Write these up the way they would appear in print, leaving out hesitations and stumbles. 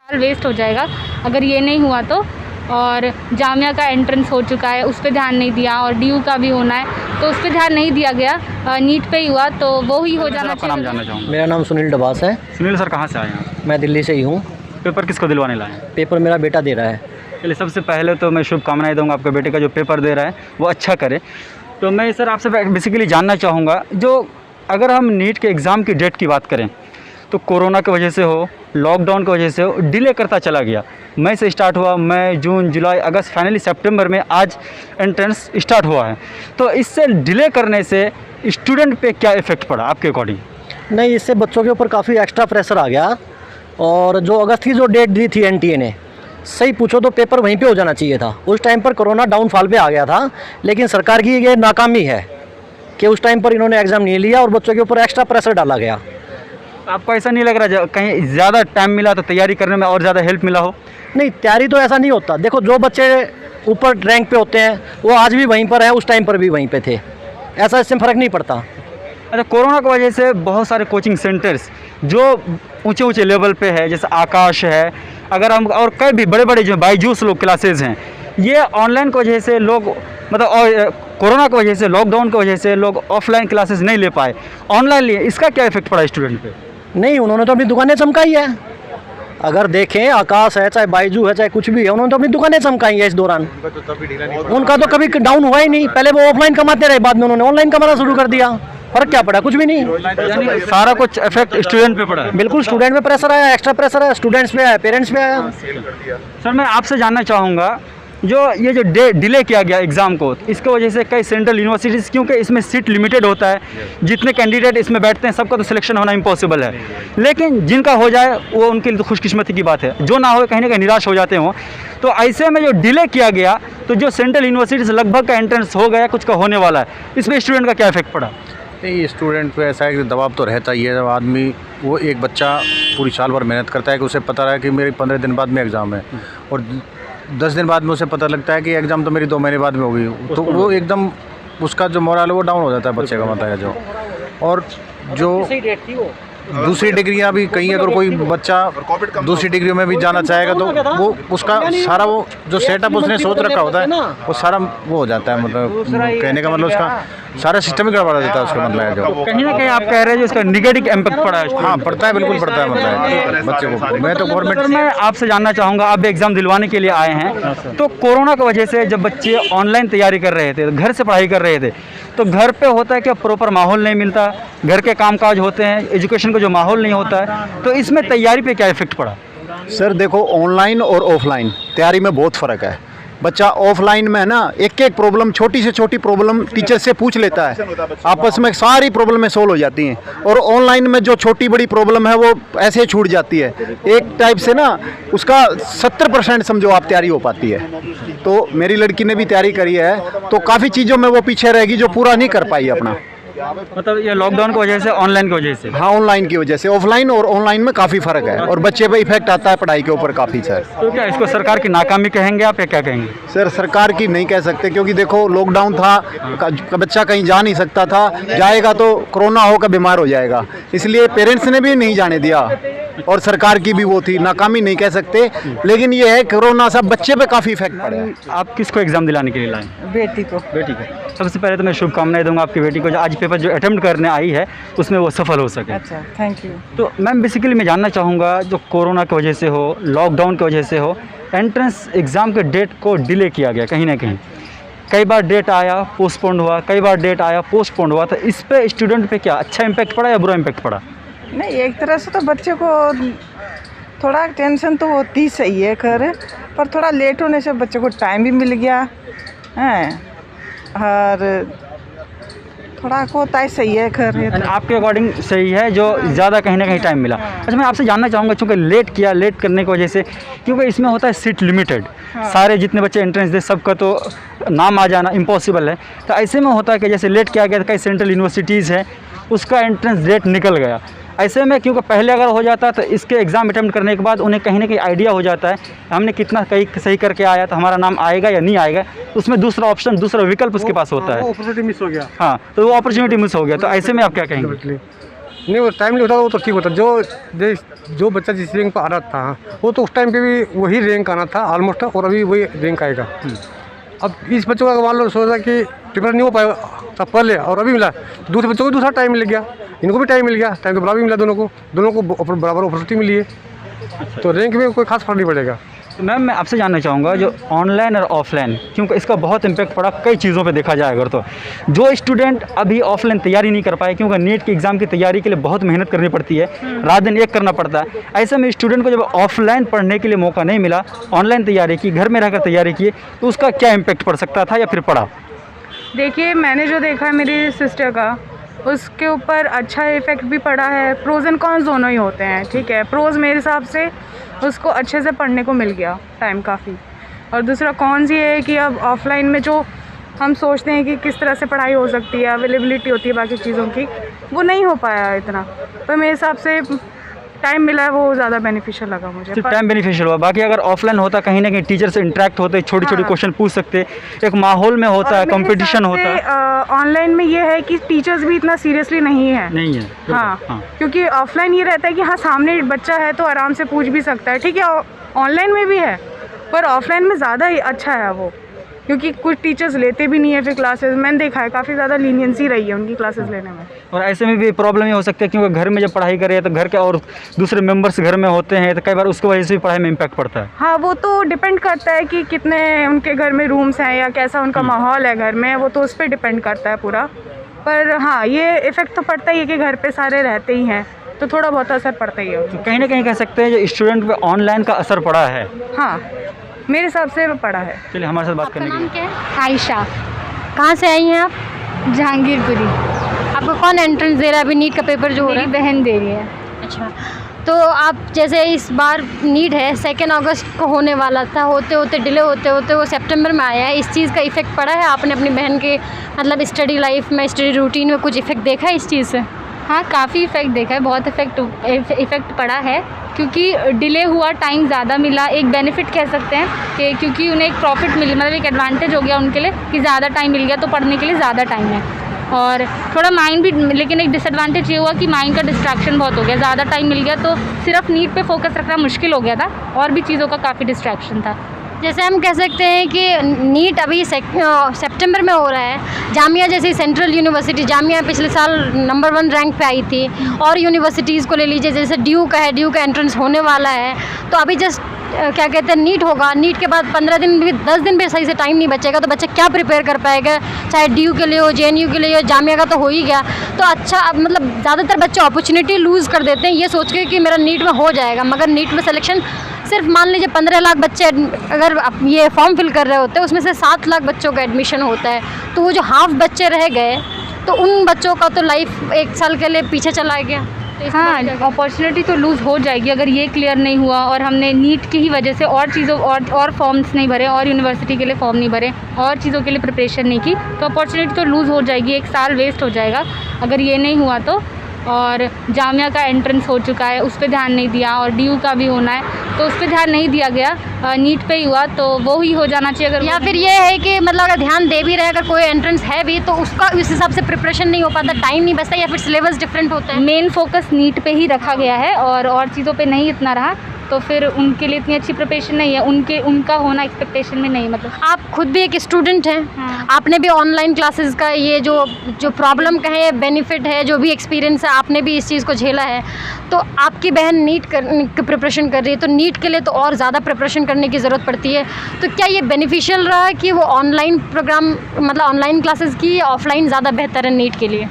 साल वेस्ट हो जाएगा अगर ये नहीं हुआ तो। और जामिया का एंट्रेंस हो चुका है, उस पर ध्यान नहीं दिया, और डीयू का भी होना है तो उस पर ध्यान नहीं दिया गया, नीट पे ही हुआ तो वो ही हो जाना आपका नाम जानना चाहूँगा। मेरा नाम सुनील डबास है। सुनील सर कहाँ से आए हैं? मैं दिल्ली से ही हूँ। पेपर किसको दिलवाने लाए हैं? पेपर मेरा बेटा दे रहा है। चलिए, सबसे पहले तो मैं शुभकामनाएं दूंगा आपके बेटे का जो पेपर दे रहा है वो अच्छा करे। तो मैं सर आपसे बेसिकली जानना चाहूँगा, जो अगर हम नीट के एग्ज़ाम की डेट की बात करें तो कोरोना की वजह से हो, लॉकडाउन की वजह से हो, डिले करता चला गया। मई से स्टार्ट हुआ, मई, जून, जुलाई, अगस्त, फाइनली सितंबर में आज एंट्रेंस स्टार्ट हुआ है। तो इससे डिले करने से स्टूडेंट पे क्या इफ़ेक्ट पड़ा आपके अकॉर्डिंग? नहीं, इससे बच्चों के ऊपर काफ़ी एक्स्ट्रा प्रेशर आ गया। और जो अगस्त की जो डेट दी थी एनटीए ने, सही पूछो तो पेपर वहीं पे हो जाना चाहिए था। उस टाइम पर कोरोना डाउनफॉल पे आ गया था, लेकिन सरकार की ये नाकामी है कि उस टाइम पर इन्होंने एग्ज़ाम नहीं लिया और बच्चों के ऊपर एक्स्ट्रा प्रेशर डाला गया। आपको ऐसा नहीं लग रहा कहीं ज़्यादा टाइम मिला तो तैयारी करने में और ज़्यादा हेल्प मिला हो? नहीं, तैयारी तो ऐसा नहीं होता। देखो, जो बच्चे ऊपर रैंक पे होते हैं वो आज भी वहीं पर है, उस टाइम पर भी वहीं पे थे। ऐसा इससे फ़र्क नहीं पड़ता। अच्छा, कोरोना की वजह से बहुत सारे कोचिंग सेंटर्स जो ऊंचे ऊंचे लेवल पे है, जैसे आकाश है, अगर हम और कई भी बड़े बड़े जो बायजूस लोग क्लासेस हैं, ये ऑनलाइन की वजह से लोग मतलब और कोरोना की वजह से, लॉकडाउन की वजह से लोग ऑफलाइन क्लासेस नहीं ले पाए, ऑनलाइन लिए। इसका क्या इफेक्ट पड़ा स्टूडेंट पे? नहीं, उन्होंने तो अपनी दुकानें चमकाई है। अगर देखें, आकाश है, चाहे बायजू है, चाहे कुछ भी है, उन्होंने तो अपनी दुकानें चमकाई है इस दौरान। उनका तो कभी डाउन हुआ ही नहीं। पहले वो ऑफलाइन कमाते रहे, बाद में उन्होंने ऑनलाइन कमाना शुरू कर दिया। फर्क क्या पड़ा? कुछ भी नहीं। यानी सारा कुछ इफेक्ट स्टूडेंट पे पड़ा है। बिल्कुल, स्टूडेंट पे प्रेशर आया, एक्स्ट्रा प्रेशर आया, स्टूडेंट्स पे आया, पेरेंट्स पे आया। सर, मैं आपसे जानना चाहूँगा, जो ये जो डिले किया गया एग्ज़ाम को, इसकी वजह से कई सेंट्रल यूनिवर्सिटीज़, क्योंकि इसमें सीट लिमिटेड होता है, जितने कैंडिडेट इसमें बैठते हैं सबका तो सिलेक्शन होना इम्पॉसिबल है, लेकिन जिनका हो जाए वो उनके लिए तो खुशकिस्मती की बात है, जो ना हो कहीं ना कहीं निराश हो जाते हों। तो ऐसे में जो डिले किया गया तो जो सेंट्रल यूनिवर्सिटीज़ लगभग का एंट्रेंस हो गया, कुछ का होने वाला है, इसमें स्टूडेंट का क्या इफेक्ट पड़ा? नहीं, स्टूडेंट पे ऐसा है कि दबाव तो रहता ही है। जब आदमी, वो एक बच्चा पूरी साल भर मेहनत करता है कि उसे पता रहा कि मेरी 15 दिन बाद में एग्ज़ाम है, और 10 दिन बाद में उसे पता लगता है कि एग्ज़ाम तो मेरी 2 महीने बाद में होगी, तो वो एकदम उसका जो मोरल है वो डाउन हो जाता है बच्चे का, मतलब है जो। और जो दूसरी डिग्रियां भी कहीं, अगर कोई बच्चा दूसरी डिग्रियों में भी जाना चाहेगा तो वो उसका सारा वो जो सेटअप उसने सोच रखा होता है वो सारा वो हो जाता है। मतलब कहने का मतलब उसका सारा सिस्टम ही गड़बड़ा देता है उसका, मतलब है जो। कहीं ना कहीं आप कह रहे हैं जो इसका निगेटिव इम्पैक्ट पड़ा है। हाँ, पड़ता है, बिल्कुल पड़ता है, मतलब बच्चे को। मैं तो गवर्नमेंट सर, मैं आपसे जानना चाहूँगा, आप भी एग्ज़ाम दिलवाने के लिए आए हैं, तो कोरोना की वजह से जब बच्चे ऑनलाइन तैयारी कर रहे थे, घर से पढ़ाई कर रहे थे, तो घर पे होता है कि प्रॉपर माहौल नहीं मिलता, घर के कामकाज होते हैं, एजुकेशन का जो माहौल नहीं होता है, तो इसमें तैयारी पे क्या इफेक्ट पड़ा? सर देखो, ऑनलाइन और ऑफलाइन तैयारी में बहुत फ़र्क है। बच्चा ऑफलाइन में ना एक एक प्रॉब्लम, छोटी से छोटी प्रॉब्लम टीचर से पूछ लेता है, आपस में सारी प्रॉब्लमें सोल्व हो जाती हैं। और ऑनलाइन में जो छोटी बड़ी प्रॉब्लम है वो ऐसे ही छूट जाती है। एक टाइप से ना उसका 70% समझो आप तैयारी हो पाती है। तो मेरी लड़की ने भी तैयारी करी है, तो काफ़ी चीज़ों में वो पीछे रहेगी जो पूरा नहीं कर पाई अपना। मतलब ये लॉकडाउन की वजह से, ऑनलाइन की वजह से? हाँ, ऑनलाइन की वजह से। ऑफलाइन और ऑनलाइन में काफ़ी फ़र्क है, और बच्चे पे इफेक्ट आता है पढ़ाई के ऊपर काफ़ी। सर, तो क्या इसको सरकार की नाकामी कहेंगे आप या क्या कहेंगे? सर, सरकार की नहीं कह सकते, क्योंकि देखो लॉकडाउन था, बच्चा कहीं जा नहीं सकता था, जाएगा तो कोरोना होकर बीमार हो जाएगा, इसलिए पेरेंट्स ने भी नहीं जाने दिया, और सरकार की भी वो थी, नाकामी नहीं कह सकते। लेकिन ये है कोरोना सब बच्चे पे काफ़ी इफेक्ट पड़ा है। आप किसको एग्ज़ाम दिलाने के लिए लाए? बेटी को। बेटी को। सबसे पहले तो मैं शुभकामनाएं दूंगा आपकी बेटी को, जो आज पेपर जो अटेम्प्ट करने आई है उसमें वो सफल हो सके। अच्छा, थैंक यू। तो मैम, बेसिकली मैं जानना चाहूँगा, जो कोरोना की वजह से हो, लॉकडाउन की वजह से हो, एंट्रेंस एग्ज़ाम के डेट को डिले किया गया कहीं ना कहीं। कई बार डेट आया, पोस्टपोन्ड हुआ, कई बार डेट आया, पोस्टपोन्ड हुआ, तो इस पर स्टूडेंट पे क्या अच्छा इम्पैक्ट पड़ा या बुरा इम्पैक्ट पड़ा? नहीं, एक तरह से तो बच्चे को थोड़ा टेंशन तो होती ही सही है, खैर, पर थोड़ा लेट होने से बच्चे को टाइम भी मिल गया है, और थोड़ा होता है सही है, खैर। आपके अकॉर्डिंग सही है, जो ज़्यादा कहीं ना कहीं टाइम मिला। अच्छा, मैं आपसे जानना चाहूँगा, चूँकि लेट किया, लेट करने की वजह से, क्योंकि इसमें होता है सीट लिमिटेड, सारे जितने बच्चे एंट्रेंस दे सबका तो नाम आ जाना इम्पॉसिबल है, तो ऐसे में होता है कि जैसे लेट किया गया, कई सेंट्रल यूनिवर्सिटीज़ हैं उसका एंट्रेंस डेट निकल गया, ऐसे में क्योंकि पहले अगर हो जाता तो इसके एग्ज़ाम अटेम्प्ट करने के बाद उन्हें कहीं ना कहीं आइडिया हो जाता है हमने कितना कहीं सही करके आया तो हमारा नाम आएगा या नहीं आएगा, उसमें दूसरा ऑप्शन, दूसरा विकल्प उसके पास होता है। अपॉर्चुनिटी मिस हो गया। हाँ, तो वो अपॉर्चुनिटी मिस हो गया। तो ऐसे में आप क्या कहेंगे? नहीं वो टाइमली होता वो तो ठीक होता। जो बच्चा जिस रैंक पर आ रहा था वो तो उस टाइम पे भी वही रैंक आना था ऑलमोस्ट, और अभी वही रैंक आएगा। अब इस बच्चों का मान लो सोचा कि पेपर नहीं हो पाया तब पहले और अभी मिला, दूसरे बच्चों को दूसरा टाइम मिल गया, इनको भी टाइम मिल गया, टाइम तो बराबर मिला, दोनों को बराबर अपॉर्चुनिटी मिली है, तो रैंक में कोई खास फर्क नहीं पड़ेगा। तो मैम मैं आपसे जानना चाहूँगा जो ऑनलाइन और ऑफलाइन, क्योंकि इसका बहुत इम्पैक्ट पड़ा कई चीज़ों पे देखा जाए अगर तो जो स्टूडेंट अभी ऑफलाइन तैयारी नहीं कर पाए, क्योंकि नीट के एग्ज़ाम की तैयारी के लिए बहुत मेहनत करनी पड़ती है, रात दिन एक करना पड़ता है, ऐसे में स्टूडेंट को जब ऑफलाइन पढ़ने के लिए मौका नहीं मिला, ऑनलाइन तैयारी की, घर में रहकर तैयारी की, तो उसका क्या इम्पैक्ट पड़ सकता था या फिर पड़ा? देखिए मैंने जो देखा है मेरी सिस्टर का, उसके ऊपर अच्छा इफ़ेक्ट भी पड़ा है, प्रोज़ एंड कॉन्स दोनों ही होते हैं। ठीक है, प्रोज़ मेरे हिसाब से उसको अच्छे से पढ़ने को मिल गया टाइम काफ़ी, और दूसरा कॉन्स ये है कि अब ऑफलाइन में जो हम सोचते हैं कि किस तरह से पढ़ाई हो सकती है, अवेलेबिलिटी होती है बाकी चीज़ों की, वो नहीं हो पाया इतना। पर मेरे हिसाब से टाइम मिला है वो ज़्यादा बेनिफिशियल लगा मुझे। सिर्फ टाइम बेनिफिशियल हुआ, बाकी अगर ऑफलाइन होता कहीं ना कहीं टीचर से इंटरेक्ट होते, छोटी छोटी क्वेश्चन पूछ सकते, एक माहौल में होता है, कंपटीशन होता है। ऑनलाइन में ये है कि टीचर्स भी इतना सीरियसली नहीं है। हाँ, क्योंकि ऑफलाइन ये रहता है कि हाँ सामने बच्चा है तो आराम से पूछ भी सकता है, ठीक है, ऑनलाइन में भी है, पर ऑफलाइन में ज़्यादा ही अच्छा है वो, क्योंकि कुछ टीचर्स लेते भी नहीं है फिर क्लासेस। मैंने देखा है काफ़ी ज़्यादा लीनियंसी रही है उनकी क्लासेस लेने में। और ऐसे में भी प्रॉब्लम ये हो सकती है क्योंकि घर में जब पढ़ाई करें तो घर के और दूसरे मेंबर्स घर में होते हैं, तो कई बार उसकी वजह से भी पढ़ाई में इम्पैक्ट पड़ता है। हाँ, वो तो डिपेंड करता है कि कितने उनके घर में रूम्स हैं या कैसा उनका माहौल है घर में, वो तो उस पर डिपेंड करता है पूरा। पर हाँ, ये इफ़ेक्ट तो पड़ता ही है कि घर पे सारे रहते ही हैं, तो थोड़ा बहुत असर पड़ता ही है। तो कहीं ना कहीं कह सकते हैं जो स्टूडेंट पे ऑनलाइन का असर पड़ा है। हाँ, मेरे हिसाब से पड़ा है। चलिए हमारे साथ बात करने के लिए। क्या है? आयशा। कहाँ से आई हैं आप? जहांगीरपुरी। आपको कौन एंट्रेंस दे रहा है अभी नीट का पेपर जो हो रहा मेरी है? बहन दे रही है। अच्छा, तो आप जैसे इस बार नीट है 2 अगस्त को होने वाला था, होते होते डिले होते होते वो सितंबर में आया है, इस चीज़ का इफ़ेक्ट पड़ा है? आपने अपनी बहन के मतलब स्टडी लाइफ में, स्टडी रूटीन में कुछ इफ़ेक्ट देखा है इस चीज़ से? हाँ, काफ़ी इफ़ेक्ट देखा है, बहुत इफ़ेक्ट पड़ा है, क्योंकि डिले हुआ, टाइम ज़्यादा मिला। एक बेनिफिट कह सकते हैं कि क्योंकि उन्हें एक प्रॉफिट मिली, मतलब एक एडवांटेज हो गया उनके लिए कि ज़्यादा टाइम मिल गया, तो पढ़ने के लिए ज़्यादा टाइम है। और थोड़ा माइंड भी, लेकिन एक डिसएडवांटेज ये हुआ कि माइंड का डिस्ट्रैक्शन बहुत हो गया, ज़्यादा टाइम मिल गया तो सिर्फ नीट पे फोकस रखना मुश्किल हो गया था, और भी चीज़ों का काफ़ी डिस्ट्रैक्शन था। जैसे हम कह सकते हैं कि नीट अभी सितंबर में हो रहा है, जामिया जैसी सेंट्रल यूनिवर्सिटी, जामिया पिछले साल नंबर 1 रैंक पे आई थी, और यूनिवर्सिटीज़ को ले लीजिए, जैसे ड्यू का है, ड्यू का एंट्रेंस होने वाला है, तो अभी जस्ट क्या कहते हैं नीट होगा, नीट के बाद 15 दिन भी 10 दिन भी सही से टाइम नहीं बचेगा, तो बच्चा क्या प्रिपेयर कर पाएगा, चाहे ड्यू के लिए हो, JNU के लिए हो, जामिया का तो हो ही गया। तो अच्छा, मतलब ज़्यादातर बच्चे अपॉर्चुनिटी लूज़ कर देते हैं ये सोच के कि मेरा नीट में हो जाएगा, मगर नीट में सिलेक्शन सिर्फ मान लीजिए 15 लाख बच्चे अगर ये फॉर्म फिल कर रहे होते हैं, उसमें से 7 लाख बच्चों का एडमिशन होता है, तो वो जो हाफ बच्चे रह गए, तो उन बच्चों का तो लाइफ 1 साल के लिए पीछे चला गया। हाँ, अपॉर्चुनिटी तो लूज़ हो जाएगी अगर ये क्लियर नहीं हुआ, और हमने नीट की ही वजह से और चीज़ों और फॉर्म्स नहीं भरे, और यूनिवर्सिटी के लिए फॉर्म नहीं भरे, और चीज़ों के लिए प्रिपरेशन नहीं की, तो अपॉर्चुनिटी तो लूज़ हो जाएगी, 1 साल वेस्ट हो जाएगा अगर ये नहीं हुआ तो। और जामिया का एंट्रेंस हो चुका है, उस पर ध्यान नहीं दिया, और ड्यू का भी होना है तो उस पर ध्यान नहीं दिया गया, नीट पे ही हुआ, तो वो ही हो जाना चाहिए। अगर या फिर ये है कि मतलब अगर ध्यान दे भी रहे, अगर कोई एंट्रेंस है भी तो उसका उस हिसाब से प्रिपरेशन नहीं हो पाता, टाइम नहीं बचता, या फिर सिलेबस डिफरेंट होता है। मेन फोकस नीट पे ही रखा गया है और चीज़ों पे नहीं इतना रहा, तो फिर उनके लिए इतनी अच्छी प्रिपरेशन नहीं है, उनका होना एक्सपेक्टेशन में नहीं। मतलब आप खुद भी एक स्टूडेंट हैं, हाँ। आपने भी ऑनलाइन क्लासेस का ये जो प्रॉब्लम का है, बेनिफिट है, जो भी एक्सपीरियंस है, आपने भी इस चीज़ को झेला है। तो आपकी बहन नीट की प्रिपरेशन कर रही है, तो नीट के लिए तो और ज़्यादा प्रिपरेशन करने की ज़रूरत पड़ती है, तो क्या ये बेनिफिशियल रहा कि वो ऑनलाइन प्रोग्राम, मतलब ऑनलाइन क्लासेस की, ऑफलाइन ज़्यादा बेहतर है नीट के लिए?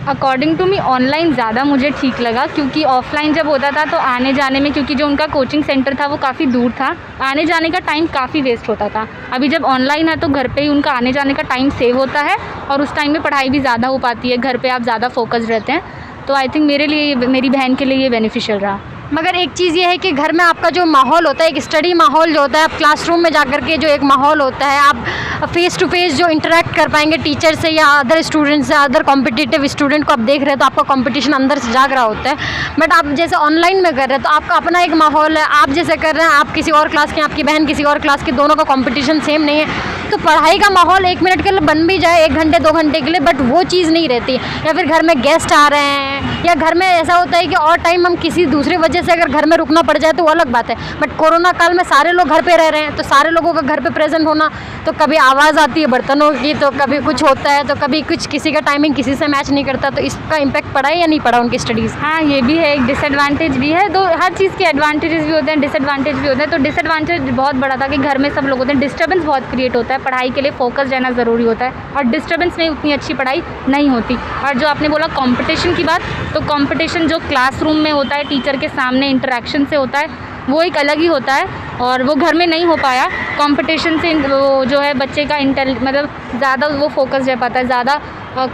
अकॉर्डिंग टू मी ऑनलाइन ज़्यादा मुझे ठीक लगा, क्योंकि ऑफलाइन जब होता था तो आने जाने में, क्योंकि जो उनका कोचिंग सेंटर था वो काफ़ी दूर था, आने जाने का टाइम काफ़ी वेस्ट होता था। अभी जब ऑनलाइन है तो घर पे ही उनका आने जाने का टाइम सेव होता है, और उस टाइम में पढ़ाई भी ज़्यादा हो पाती है, घर पे आप ज़्यादा फोकस्ड रहते हैं, तो आई थिंक मेरे लिए, मेरी बहन के लिए ये बेनिफिशियल रहा। मगर एक चीज़ ये है कि घर में आपका जो माहौल होता है, एक स्टडी माहौल जो होता है, आप क्लासरूम में जाकर के जो एक माहौल होता है, आप फेस टू फेस जो इंटरेक्ट कर पाएंगे टीचर से या अदर स्टूडेंट से, अदर कॉम्पिटिटिव स्टूडेंट को आप देख रहे हैं, तो आपका कंपटीशन अंदर से जाग रहा होता है। बट आप जैसे ऑनलाइन में कर रहे हैं तो आपका अपना एक माहौल है, आप जैसे कर रहे हैं, आप किसी और क्लास के, आपकी बहन किसी और क्लास की, दोनों का कॉम्पिटिशन सेम नहीं है, तो पढ़ाई का माहौल 1 मिनट के लिए बन भी जाए, 1 घंटे 2 घंटे के लिए, बट वो चीज़ नहीं रहती। या फिर घर में गेस्ट आ रहे हैं, या घर में ऐसा होता है कि और टाइम हम किसी दूसरी वजह से अगर घर में रुकना पड़ जाए तो वो अलग बात है। बट कोरोना काल में सारे लोग घर पे रह रहे हैं, तो सारे लोगों का घर पे प्रेजेंट होना, तो कभी आवाज़ आती है बर्तनों की, तो कभी कुछ होता है, तो कभी कुछ, किसी का टाइमिंग किसी से मैच नहीं करता, तो इसका इम्पैक्ट पड़ा है या नहीं पड़ा उनकी स्टडीज़? हाँ, ये भी है, एक डिसएडवांटेज भी है। दो हर चीज़ के एडवांटेजेस भी होते हैं, डिसएडवांटेज भी होते हैं। तो डिसएडवांटेज बहुत बड़ा था कि घर में सब लोग होते हैं, डिस्टर्बेंस बहुत क्रिएट होता है, पढ़ाई के लिए फोकस रहना ज़रूरी होता है, और डिस्टर्बेंस में उतनी अच्छी पढ़ाई नहीं होती। और जो आपने बोला कंपटीशन की बात, तो कंपटीशन जो क्लासरूम में होता है, टीचर के सामने इंटरेक्शन से होता है, वो एक अलग ही होता है, और वो घर में नहीं हो पाया। कंपटीशन से वो जो है बच्चे का मतलब ज़्यादा वो फोकस रह पाता है, ज़्यादा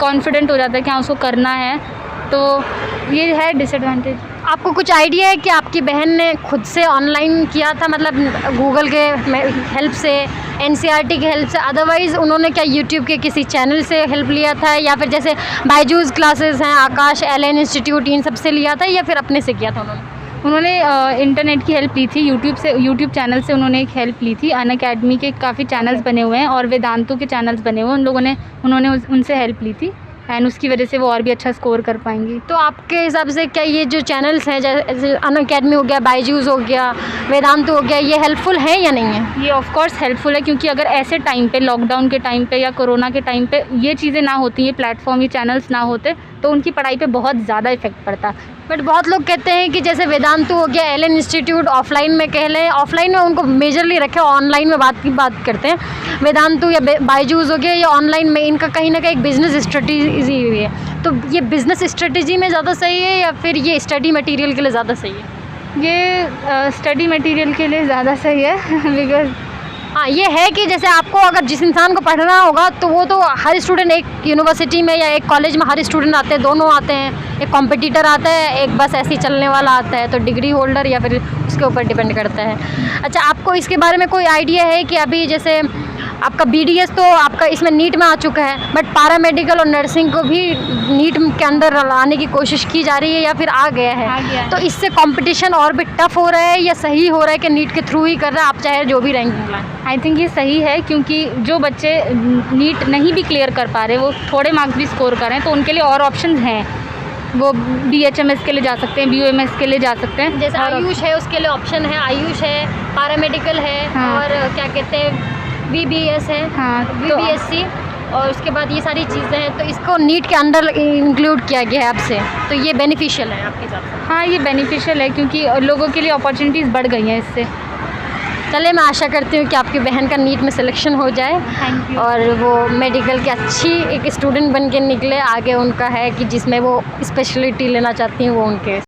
कॉन्फिडेंट हो जाता है कि हाँ उसको करना है, तो ये है डिसएडवांटेज। आपको कुछ आइडिया है कि आपकी बहन ने खुद से ऑनलाइन किया था, मतलब गूगल के हेल्प से, एनसीईआरटी की हेल्प से, अदरवाइज़ उन्होंने क्या यूट्यूब के किसी चैनल से हेल्प लिया था, या फिर जैसे बायजूस क्लासेस हैं, आकाश एलन इंस्टीट्यूट, इन सब से लिया था, या फिर अपने से किया था उन्होंने इंटरनेट की हेल्प ली थी, यूट्यूब चैनल से उन्होंने एक हेल्प ली थी। अनअकैडमी के काफ़ी चैनल्स बने हुए हैं और वेदांतु के चैनल्स बने हुए हैं, उन्होंने उनसे हेल्प ली थी, एंड उसकी वजह से वो और भी अच्छा स्कोर कर पाएंगी। तो आपके हिसाब से क्या ये जो चैनल्स हैं, जैसे अनअकैडमी हो गया, बायजूस हो गया, वेदांतु हो गया, ये हेल्पफुल है या नहीं है? ये ऑफ कोर्स हेल्पफुल है, क्योंकि अगर ऐसे टाइम पे, लॉकडाउन के टाइम पे या कोरोना के टाइम पे ये चीज़ें ना होती, ये प्लेटफॉर्म, ये चैनल्स ना होते, तो उनकी पढ़ाई पे बहुत ज़्यादा इफेक्ट पड़ता। बट बहुत लोग कहते हैं कि जैसे वेदांतु हो गया, एलन इंस्टीट्यूट ऑफलाइन में कह लें, ऑफलाइन में उनको मेजरली रखे, ऑनलाइन में बात करते हैं, वेदांतु या बायजूस हो गया, ये ऑनलाइन में इनका कहीं ना कहीं एक बिजनेस स्ट्रेटजी हुई है, तो ये बिज़नेस स्ट्रेटजी में ज़्यादा सही है या फिर ये स्टडी मटेरियल के लिए ज़्यादा सही है? ये स्टडी मटेरियल के लिए ज़्यादा सही है बिकॉज हाँ, ये है कि जैसे आपको अगर जिस इंसान को पढ़ना होगा, तो वो तो हर स्टूडेंट, एक यूनिवर्सिटी में या एक कॉलेज में हर स्टूडेंट आते हैं, दोनों आते हैं, एक कॉम्पिटिटर आता है, एक बस ऐसे ही चलने वाला आता है, तो डिग्री होल्डर या फिर उसके ऊपर डिपेंड करता है। अच्छा, आपको इसके बारे में कोई आइडिया है कि अभी जैसे आपका BDS तो आपका इसमें नीट में आ चुका है, बट पैरामेडिकल और नर्सिंग को भी नीट के अंदर लाने की कोशिश की जा रही है या फिर आ गया है? तो इससे कंपटीशन और भी टफ हो रहा है या सही हो रहा है कि नीट के थ्रू ही कर रहा है, आप चाहे जो भी रैंकिंग लाएं? आई थिंक ये सही है, क्योंकि जो बच्चे नीट नहीं भी क्लियर कर पा रहे, वो थोड़े मार्क्स भी स्कोर कर रहे हैं, तो उनके लिए और ऑप्शंस हैं। वो BHMS के लिए जा सकते हैं, BUMS के लिए जा सकते हैं, जैसे आयुष है, उसके लिए ऑप्शन है, आयुष है, पैरामेडिकल है, और क्या कहते हैं VBS है, VBSC, और उसके बाद ये सारी चीज़ें हैं, तो इसको नीट के अंडर इंक्लूड किया गया है आपसे, तो ये बेनिफिशियल है आपके हिसाब से? हाँ, ये बेनिफिशियल है, क्योंकि लोगों के लिए अपॉर्चुनिटीज़ बढ़ गई हैं इससे। चलिए, मैं आशा करती हूँ कि आपकी बहन का नीट में सिलेक्शन हो जाए, थैंक यू। और वो मेडिकल की अच्छी एक स्टूडेंट बन के निकले, आगे उनका है कि जिसमें वो स्पेशलिटी लेना चाहती हैं वो उनके